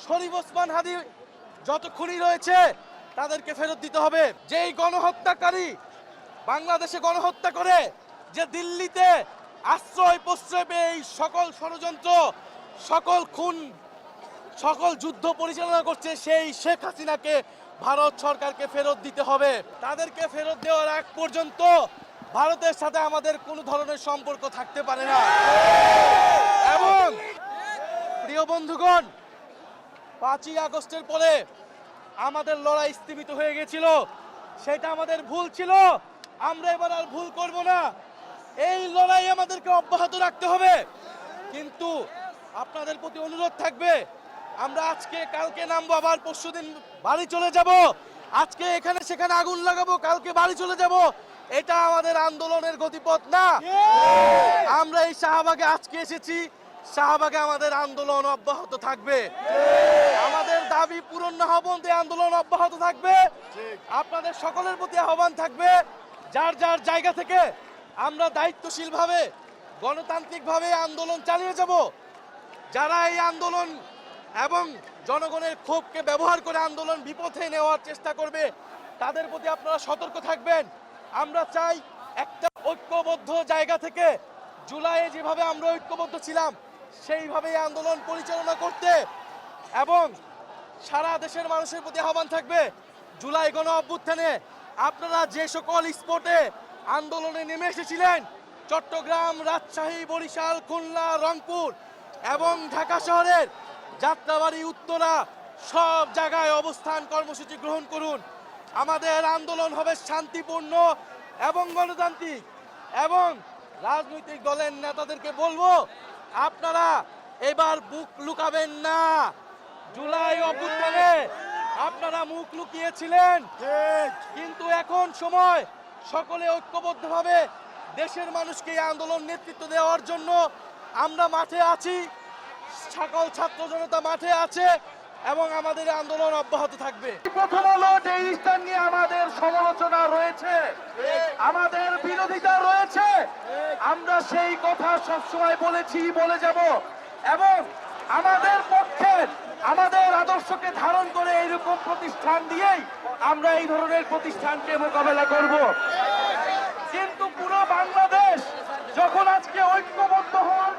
শরীফ ওসমান হাদি যত খুনি রয়েছে তাদেরকে ফেরত দিতে হবে। যেই গণহত্যাকারী বাংলাদেশে গণহত্যা করে, যে দিল্লিতে আশ্রয় প্রশ্রয় পেয়ে এই সকল ষড়যন্ত্র, সকল খুন, সকল যুদ্ধ পরিচালনা করছে, সেই শেখ হাসিনাকে ভারত সরকারকে ফেরত দিতে হবে। তাদেরকে ফেরত দেওয়ার আগ পর্যন্ত ভারতের সাথে আমাদের কোনো ধরনের সম্পর্ক থাকতে পারে না। এবং প্রিয় বন্ধুগণ, 5ই আগস্টের পরে আমাদের লড়াই স্থিমিত হয়ে গেছিল, সেটা আমাদের ভুল ছিল। আমরা এবার আর ভুল করব না। এই লড়াই আমাদেরকে অব্যাহত রাখতে হবে। কিন্তু আপনাদের প্রতি অনুরোধ থাকবে, আমরা আজকে কালকে নামবো, আবার পরশুদিন বাড়ি চলে যাব। আজকে এখানে সেখানে আগুন লাগাবো, কালকে বাড়ি চলে যাব, এটা আমাদের আন্দোলনের গতিপথ না। আমরা এই শাহবাগে আজকে এসেছি, শাহবাগে আমাদের আন্দোলন অব্যাহত থাকবে। আমাদের দাবি পূরণ না হওয়া পর্যন্ত আন্দোলন অব্যাহত থাকবে। আপনাদের সকলের প্রতি আহ্বান থাকবে, যার যার জায়গা থেকে আমরা দায়িত্বশীলভাবে গণতান্ত্রিকভাবে আন্দোলন চালিয়ে যাব। যারা এই আন্দোলন এবং জনগণের ক্ষোভকে ব্যবহার করে আন্দোলন বিপথে নেওয়ার চেষ্টা করবে, তাদের প্রতি আপনারা সতর্ক থাকবেন। আমরা চাই একটা ঐক্যবদ্ধ জায়গা থেকে জুলাইয়ে যেভাবে আমরা ঐক্যবদ্ধ ছিলাম সেইভাবে আন্দোলন পরিচালনা করতে, এবং সারা দেশের মানুষের প্রতি আহ্বান থাকবে, জুলাই গণ অভ্যুত্থানে আপনারা যে সকল স্পটে আন্দোলনে নেমে এসেছিলেন, চট্টগ্রাম, রাজশাহী, বরিশাল, খুলনা, রংপুর এবং ঢাকা শহরের যাত্রাবাড়ি, উত্তরা, সব জায়গায় অবস্থান কর্মসূচি গ্রহণ করুন। আমাদের আন্দোলন হবে শান্তিপূর্ণ এবং গণতান্ত্রিক। এবং রাজনৈতিক দলের নেতাদেরকে বলবো, আপনারা এবার বুক লুকাবেন না। জুলাই অভ্যুত্থানে আপনারা মুখ লুকিয়েছিলেন, কিন্তু এখন সময় সকলে ঐক্যবদ্ধভাবে দেশের মানুষকে এই আন্দোলন নেতৃত্ব দেওয়ার জন্য আমরা মাঠে আছি। সকল ছাত্র জনতা মাঠে আছে এবং আমাদের আন্দোলন অব্যাহত থাকবে। প্রথম হলো যে স্থান নিয়ে আমাদের সমালোচনা রয়েছে, আমাদের বিরোধিতা রয়েছে, আমরা সেই কথা সবসময় বলেছি, বলে যাব, এবং আমাদের পক্ষে আমাদের আদর্শকে ধারণ করে এইরকম প্রতিষ্ঠান দিয়েই আমরা এই ধরনের প্রতিষ্ঠানকে মোকাবেলা করব। কিন্তু পুরো বাংলাদেশ যখন আজকে ঐক্যবদ্ধ হওয়ার